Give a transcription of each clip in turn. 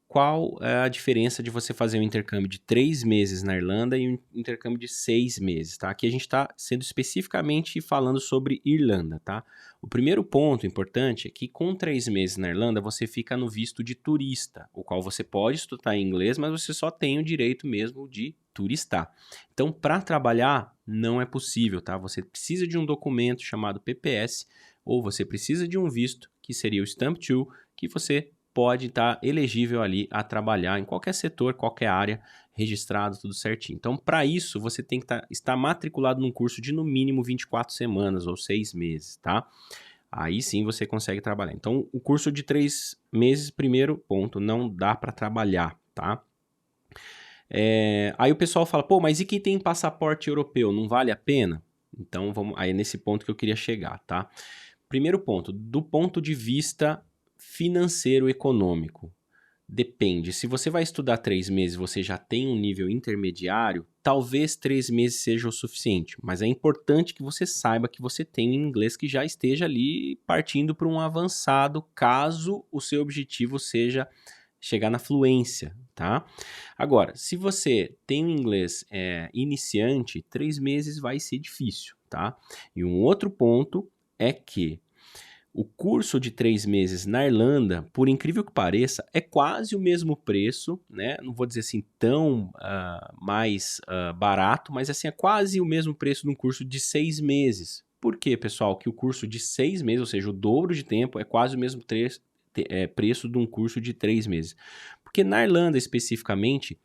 qual é a diferença de você fazer um intercâmbio de 3 meses na Irlanda e um intercâmbio de 6 meses, tá? Aqui a gente está sendo especificamente falando sobre Irlanda, tá? O primeiro ponto importante é que com 3 meses na Irlanda você fica no visto de turista, o qual você pode estudar em inglês, mas você só tem o direito mesmo de turistar. Então, para trabalhar, não é possível, tá? Você precisa de um documento chamado PPS ou você precisa de um visto, que seria o Stamp 2, que você pode estar elegível ali a trabalhar em qualquer setor, qualquer área, registrado, tudo certinho. Então, para isso, você tem que estar matriculado num curso de no mínimo 24 semanas ou 6 meses, tá? Aí sim você consegue trabalhar. Então, o curso de 3 meses, primeiro ponto, não dá para trabalhar, tá? Aí o pessoal fala, pô, mas e quem tem passaporte europeu, não vale a pena? Então, aí é nesse ponto que eu queria chegar, tá? Primeiro ponto, do ponto de vista financeiro econômico, depende. Se você vai estudar 3 meses e você já tem um nível intermediário, talvez 3 meses seja o suficiente, mas é importante que você saiba que você tem um inglês que já esteja ali partindo para um avançado, caso o seu objetivo seja chegar na fluência, tá? Agora, se você tem um inglês iniciante, 3 meses vai ser difícil, tá? E um outro ponto é que o curso de 3 meses na Irlanda, por incrível que pareça, é quase o mesmo preço, né? Não vou dizer assim tão mais barato, mas assim, é quase o mesmo preço de um curso de 6 meses. Por quê, pessoal? Que o curso de 6 meses, ou seja, o dobro de tempo, é quase o mesmo preço de um curso de 3 meses. Porque na Irlanda, especificamente,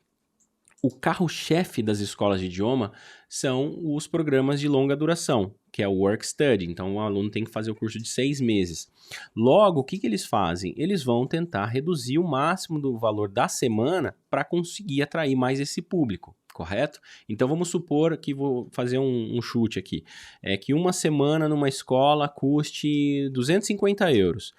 o carro-chefe das escolas de idioma são os programas de longa duração, que é o Work Study. Então, o aluno tem que fazer o curso de 6 meses. Logo, o que eles fazem? Eles vão tentar reduzir o máximo do valor da semana para conseguir atrair mais esse público, correto? Então, vamos supor que vou fazer um chute aqui. É que uma semana numa escola custe 250 euros.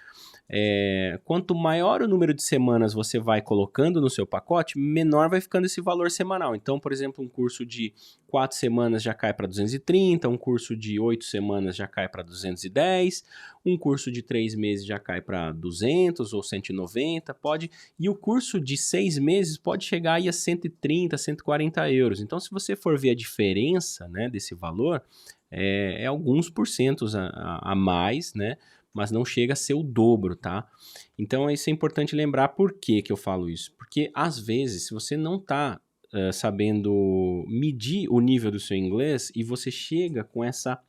Quanto maior o número de semanas você vai colocando no seu pacote, menor vai ficando esse valor semanal. Então, por exemplo, um curso de 4 semanas já cai para 230, um curso de 8 semanas já cai para 210, um curso de 3 meses já cai para 200 ou 190, pode. E o curso de 6 meses pode chegar aí a 130, 140 euros. Então, se você for ver a diferença, né, desse valor, é alguns porcentos a mais, né? Mas não chega a ser o dobro, tá? Então, isso é importante lembrar. Por que eu falo isso? Porque, às vezes, se você não está sabendo medir o nível do seu inglês e você chega com essa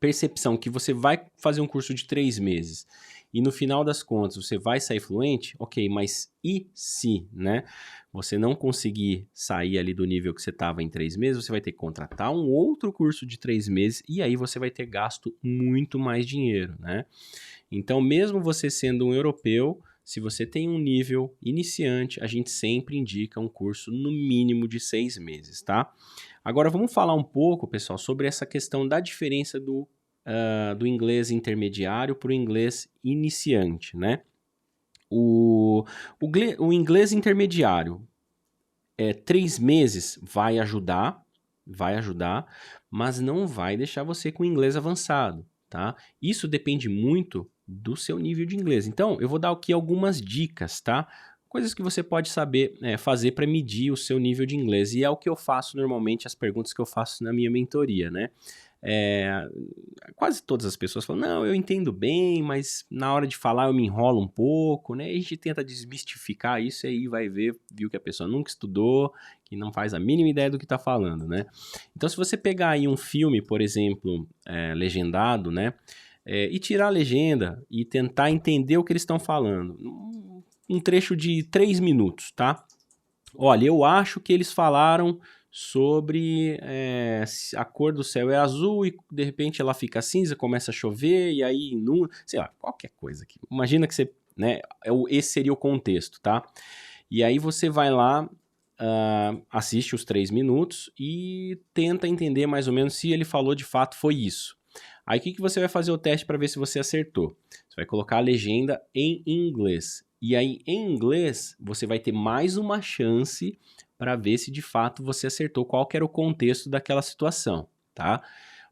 percepção que você vai fazer um curso de 3 meses e no final das contas você vai sair fluente, ok, mas e se, né? Você não conseguir sair ali do nível que você estava em 3 meses, você vai ter que contratar um outro curso de 3 meses e aí você vai ter gasto muito mais dinheiro, né? Então, mesmo você sendo um europeu, se você tem um nível iniciante, a gente sempre indica um curso no mínimo de 6 meses, tá? Agora, vamos falar um pouco, pessoal, sobre essa questão da diferença do inglês intermediário para o inglês iniciante, né? O inglês intermediário, 3 meses vai ajudar, mas não vai deixar você com inglês avançado, tá? Isso depende muito do seu nível de inglês. Então, eu vou dar aqui algumas dicas, tá? Coisas que você pode saber fazer para medir o seu nível de inglês. E é o que eu faço normalmente, as perguntas que eu faço na minha mentoria, né? Quase todas as pessoas falam, não, eu entendo bem, mas na hora de falar eu me enrolo um pouco, né? A gente tenta desmistificar isso e aí viu que a pessoa nunca estudou, que não faz a mínima ideia do que está falando, né? Então, se você pegar aí um filme, por exemplo, legendado, né? E tirar a legenda e tentar entender o que eles estão falando. Um trecho de 3 minutos, tá? Olha, eu acho que eles falaram sobre a cor do céu é azul e de repente ela fica cinza, começa a chover e aí inunda, sei lá, qualquer coisa aqui. Imagina que você, né, esse seria o contexto, tá? E aí você vai lá, assiste os 3 minutos e tenta entender mais ou menos se ele falou de fato foi isso. Aí o que você vai fazer o teste para ver se você acertou? Você vai colocar a legenda em inglês. E aí, em inglês, você vai ter mais uma chance para ver se de fato você acertou qual que era o contexto daquela situação, tá?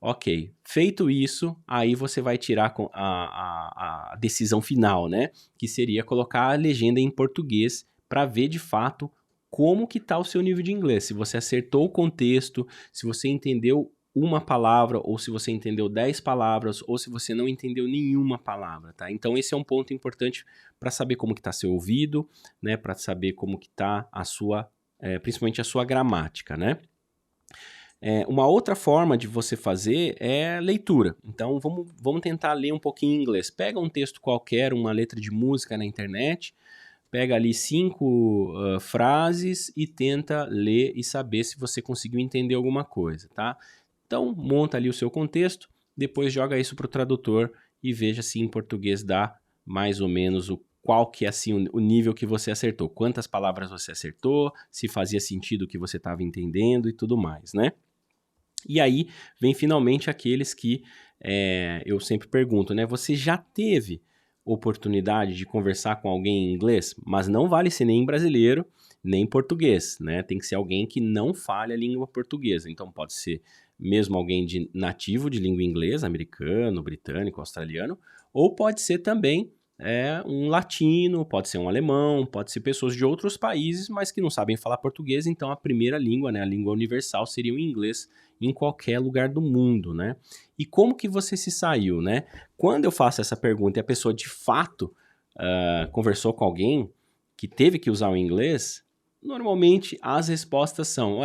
Ok, feito isso, aí você vai tirar a decisão final, né? Que seria colocar a legenda em português para ver de fato como que está o seu nível de inglês. Se você acertou o contexto, se você entendeu uma palavra, ou se você entendeu 10 palavras, ou se você não entendeu nenhuma palavra, tá? Então esse é um ponto importante para saber como que está seu ouvido, né? Para saber como que está a sua, principalmente a sua gramática, né? Uma outra forma de você fazer é leitura. Então vamos tentar ler um pouquinho em inglês. Pega um texto qualquer, uma letra de música na internet, pega ali 5 frases e tenta ler e saber se você conseguiu entender alguma coisa, tá? Então, monta ali o seu contexto, depois joga isso para o tradutor e veja se em português dá mais ou menos qual que é assim, o nível que você acertou. Quantas palavras você acertou, se fazia sentido o que você estava entendendo e tudo mais, né? E aí vem finalmente aqueles que eu sempre pergunto, né? Você já teve oportunidade de conversar com alguém em inglês? Mas não vale ser nem brasileiro, nem português, né? Tem que ser alguém que não fale a língua portuguesa. Então pode ser mesmo alguém nativo de língua inglesa, americano, britânico, australiano, ou pode ser também um latino, pode ser um alemão, pode ser pessoas de outros países, mas que não sabem falar português, então a primeira língua, né, a língua universal seria o inglês em qualquer lugar do mundo, né? E como que você se saiu, né? Quando eu faço essa pergunta e a pessoa de fato conversou com alguém que teve que usar o inglês, normalmente as respostas são,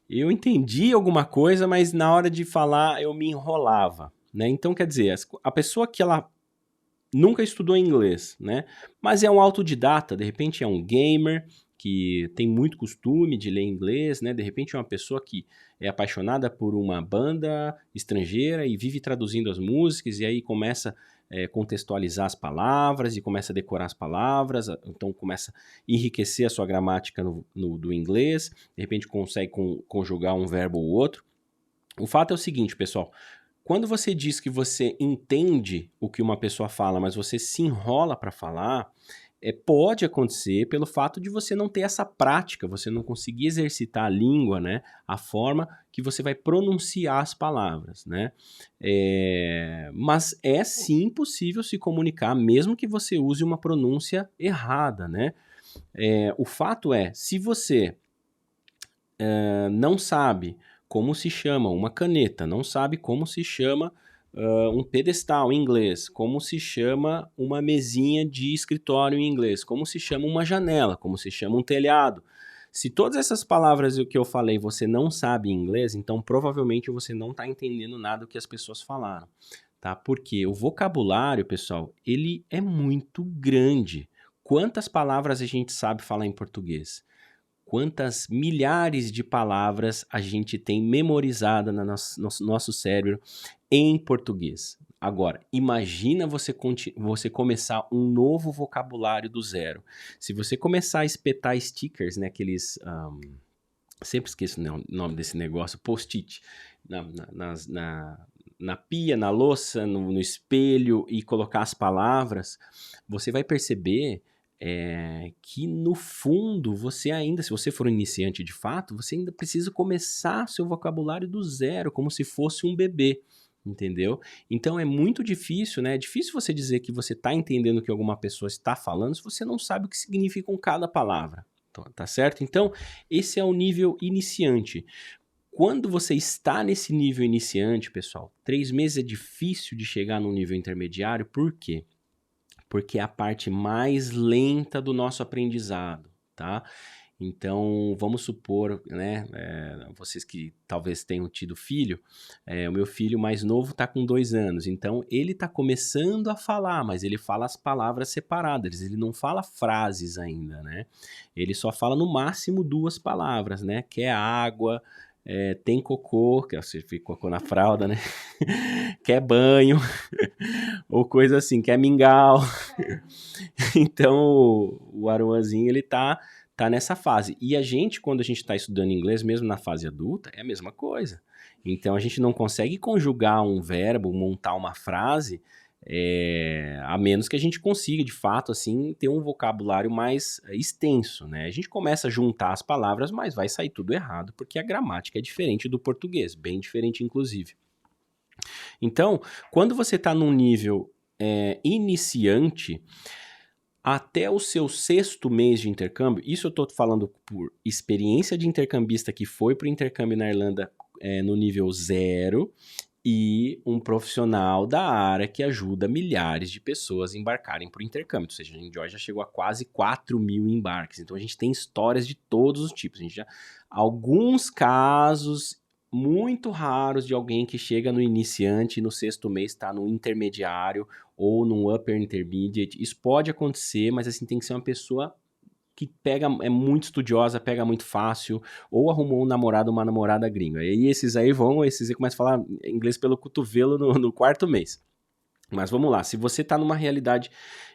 eu entendi alguma coisa, mas na hora de falar eu me enrolava, né? Então, quer dizer, a pessoa que ela nunca estudou inglês, né? Mas é um autodidata, de repente é um gamer que tem muito costume de ler inglês, né? De repente é uma pessoa que é apaixonada por uma banda estrangeira e vive traduzindo as músicas e aí começa a contextualizar as palavras e começa a decorar as palavras, então começa a enriquecer a sua gramática do inglês, de repente consegue conjugar um verbo ou outro. O fato é o seguinte, pessoal, quando você diz que você entende o que uma pessoa fala, mas você se enrola para falar, pode acontecer pelo fato de você não ter essa prática, você não conseguir exercitar a língua, né? A forma que você vai pronunciar as palavras, né? Mas é sim possível se comunicar, mesmo que você use uma pronúncia errada, né? O fato é, se você não sabe como se chama uma caneta, não sabe como se chama um pedestal em inglês, como se chama uma mesinha de escritório em inglês, como se chama uma janela, como se chama um telhado. Se todas essas palavras que eu falei você não sabe em inglês, então provavelmente você não está entendendo nada do que as pessoas falaram, tá? Porque o vocabulário, pessoal, ele é muito grande. Quantas palavras a gente sabe falar em português? Quantas milhares de palavras a gente tem memorizada no nosso cérebro em português. Agora, imagina você começar um novo vocabulário do zero. Se você começar a espetar stickers, né, aqueles... sempre esqueço o nome desse negócio, post-it, na pia, na louça, no espelho e colocar as palavras, você vai perceber que no fundo você ainda, se você for um iniciante de fato, você ainda precisa começar seu vocabulário do zero, como se fosse um bebê, entendeu? Então é muito difícil, né? É difícil você dizer que você está entendendo o que alguma pessoa está falando se você não sabe o que significa cada palavra, tá certo? Então esse é o nível iniciante. Quando você está nesse nível iniciante, pessoal, 3 meses é difícil de chegar no nível intermediário, por quê? Porque é a parte mais lenta do nosso aprendizado, tá? Então, vamos supor, né, vocês que talvez tenham tido filho, o meu filho mais novo está com 2 anos, então ele está começando a falar, mas ele fala as palavras separadas, ele não fala frases ainda, né? Ele só fala no máximo 2 palavras, né? Que é água, tem cocô, que você fica cocô na fralda, né? Quer banho, ou coisa assim, quer mingau. Então, o Aruanzinho, ele tá nessa fase. E a gente, quando a gente está estudando inglês, mesmo na fase adulta, é a mesma coisa. Então, a gente não consegue conjugar um verbo, montar uma frase, a menos que a gente consiga, de fato, assim, ter um vocabulário mais extenso, né? A gente começa a juntar as palavras, mas vai sair tudo errado, porque a gramática é diferente do português, bem diferente, inclusive. Então, quando você está num nível iniciante, até o seu 6º mês de intercâmbio, isso eu estou falando por experiência de intercambista que foi para o intercâmbio na Irlanda no nível 0 e um profissional da área que ajuda milhares de pessoas a embarcarem para o intercâmbio. Ou seja, a Enjoy já chegou a quase 4.000 embarques. Então a gente tem histórias de todos os tipos. Alguns casos muito raros de alguém que chega no iniciante e no 6º mês está no intermediário ou no upper intermediate. Isso pode acontecer, mas assim tem que ser uma pessoa que é muito estudiosa, pega muito fácil, ou arrumou um namorado ou uma namorada gringa. E aí esses aí começam a falar inglês pelo cotovelo no 4º mês. Mas vamos lá, se você está numa realidade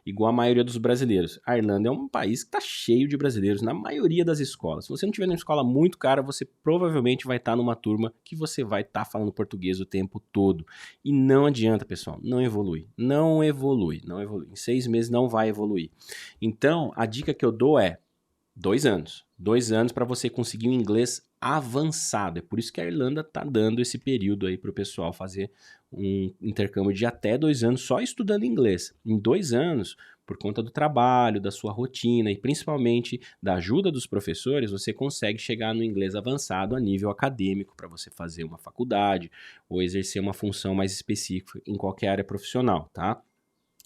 igual a maioria dos brasileiros, a Irlanda é um país que está cheio de brasileiros na maioria das escolas. Se você não estiver numa escola muito cara, você provavelmente vai estar numa turma que você vai estar falando português o tempo todo. E não adianta, pessoal, não evolui. Em 6 meses não vai evoluir. Então, a dica que eu dou é 2 anos. 2 anos para você conseguir um inglês avançado. É por isso que a Irlanda está dando esse período aí para o pessoal fazer um intercâmbio de até 2 anos só estudando inglês. Em 2 anos, por conta do trabalho, da sua rotina e principalmente da ajuda dos professores, você consegue chegar no inglês avançado a nível acadêmico para você fazer uma faculdade ou exercer uma função mais específica em qualquer área profissional, tá?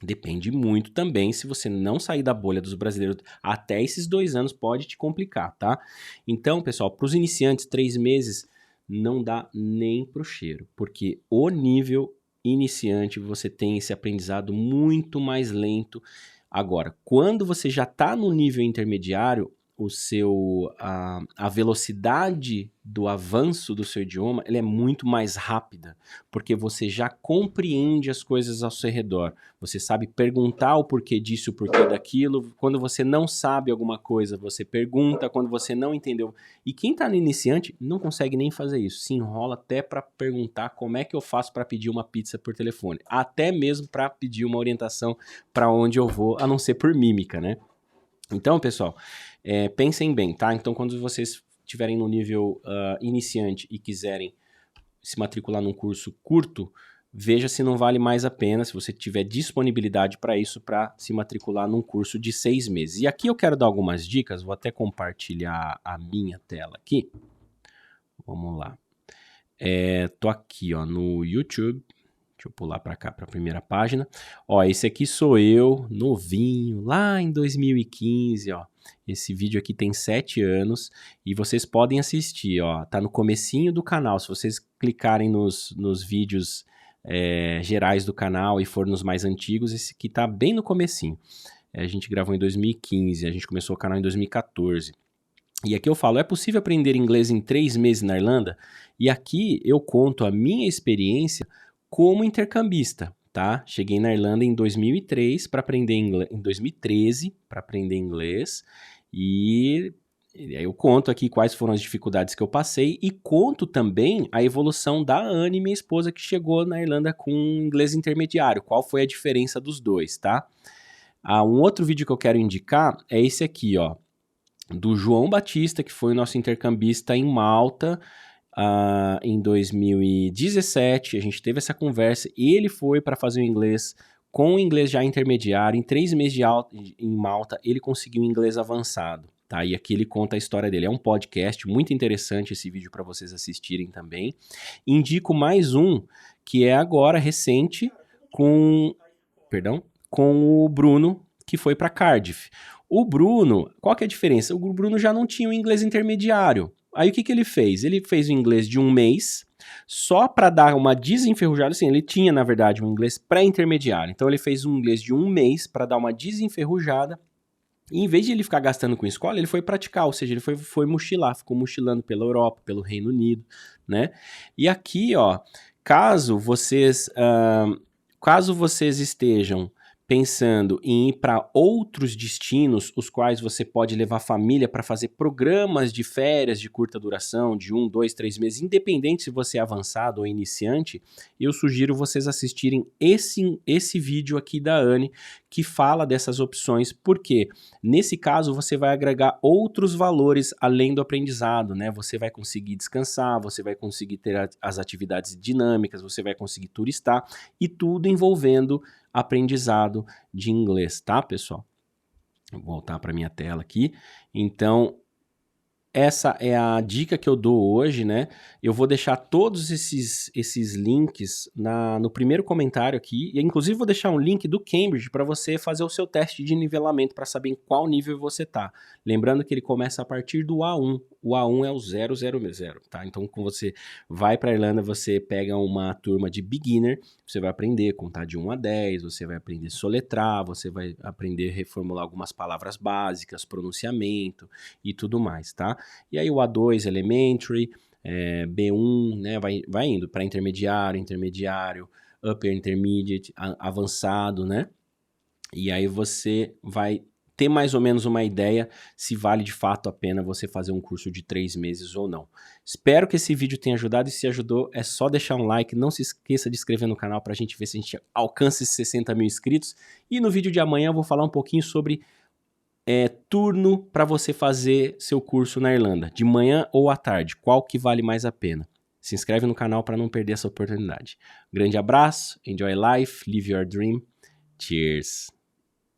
Depende muito também, se você não sair da bolha dos brasileiros, até esses 2 anos pode te complicar, tá? Então, pessoal, para os iniciantes, 3 meses não dá nem pro cheiro, porque o nível iniciante você tem esse aprendizado muito mais lento. Agora, quando você já está no nível intermediário, a velocidade do avanço do seu idioma ela é muito mais rápida, porque você já compreende as coisas ao seu redor. Você sabe perguntar o porquê disso, o porquê daquilo. Quando você não sabe alguma coisa, você pergunta. Quando você não entendeu. E quem está no iniciante não consegue nem fazer isso. Se enrola até para perguntar como é que eu faço para pedir uma pizza por telefone. Até mesmo para pedir uma orientação para onde eu vou, a não ser por mímica, né? Então, pessoal, pensem bem, tá? Então, quando vocês estiverem no nível iniciante e quiserem se matricular num curso curto, veja se não vale mais a pena, se você tiver disponibilidade para isso, para se matricular num curso de 6 meses. E aqui eu quero dar algumas dicas, vou até compartilhar a minha tela aqui. Vamos lá. Tô aqui, ó, no YouTube. Deixa eu pular para cá, para a primeira página. Ó, esse aqui sou eu, novinho, lá em 2015, ó. Esse vídeo aqui tem 7 anos e vocês podem assistir, ó. Tá no comecinho do canal. Se vocês clicarem nos vídeos gerais do canal e for nos mais antigos, esse aqui tá bem no comecinho. A gente gravou em 2015, a gente começou o canal em 2014. E aqui eu falo, é possível aprender inglês em 3 meses na Irlanda? E aqui eu conto a minha experiência como intercambista, tá? Cheguei na Irlanda em 2003 para aprender inglês, em 2013 para aprender inglês e eu conto aqui quais foram as dificuldades que eu passei e conto também a evolução da Anne, minha esposa, que chegou na Irlanda com inglês intermediário. Qual foi a diferença dos dois, tá? Um outro vídeo que eu quero indicar é esse aqui, ó, do João Batista, que foi o nosso intercambista em Malta, em 2017, a gente teve essa conversa e ele foi para fazer o inglês com o inglês já intermediário. Em 3 meses em Malta, ele conseguiu o inglês avançado. Tá? E aqui ele conta a história dele. É um podcast muito interessante esse vídeo para vocês assistirem também. Indico mais um que é agora recente com o Bruno, que foi para Cardiff. O Bruno, qual que é a diferença? O Bruno já não tinha o inglês intermediário. Aí o que ele fez? Ele fez o inglês de 1 mês, só para dar uma desenferrujada. Assim, ele tinha, na verdade, um inglês pré-intermediário. Então ele fez um inglês de 1 mês para dar uma desenferrujada. E em vez de ele ficar gastando com escola, ele foi praticar, ou seja, ele foi mochilar, ficou mochilando pela Europa, pelo Reino Unido, né? E aqui, ó, caso vocês estejam pensando em ir para outros destinos, os quais você pode levar a família para fazer programas de férias de curta duração, de 1, 2, 3 meses, independente se você é avançado ou iniciante, eu sugiro vocês assistirem esse vídeo aqui da Anne, que fala dessas opções, porque nesse caso você vai agregar outros valores além do aprendizado, né? Você vai conseguir descansar, você vai conseguir ter as atividades dinâmicas, você vai conseguir turistar, e tudo envolvendo aprendizado de inglês, tá, pessoal? Vou voltar para minha tela aqui. Então, essa é a dica que eu dou hoje, né? Eu vou deixar todos esses links no primeiro comentário aqui. E, inclusive, vou deixar um link do Cambridge para você fazer o seu teste de nivelamento para saber em qual nível você tá. Lembrando que ele começa a partir do A1. O A1 é o 000, tá? Então, quando você vai para a Irlanda, você pega uma turma de beginner, você vai aprender a contar de 1 a 10, você vai aprender a soletrar, você vai aprender a reformular algumas palavras básicas, pronunciamento e tudo mais, tá? E aí o A2 Elementary, B1, né, vai indo para intermediário, Upper Intermediate, avançado, né? E aí você vai ter mais ou menos uma ideia se vale de fato a pena você fazer um curso de 3 meses ou não. Espero que esse vídeo tenha ajudado, e se ajudou é só deixar um like, não se esqueça de inscrever no canal para a gente ver se a gente alcança esses 60 mil inscritos. E no vídeo de amanhã eu vou falar um pouquinho sobre turno para você fazer seu curso na Irlanda, de manhã ou à tarde, qual que vale mais a pena. Se inscreve no canal para não perder essa oportunidade. Grande abraço, enjoy life, live your dream, cheers!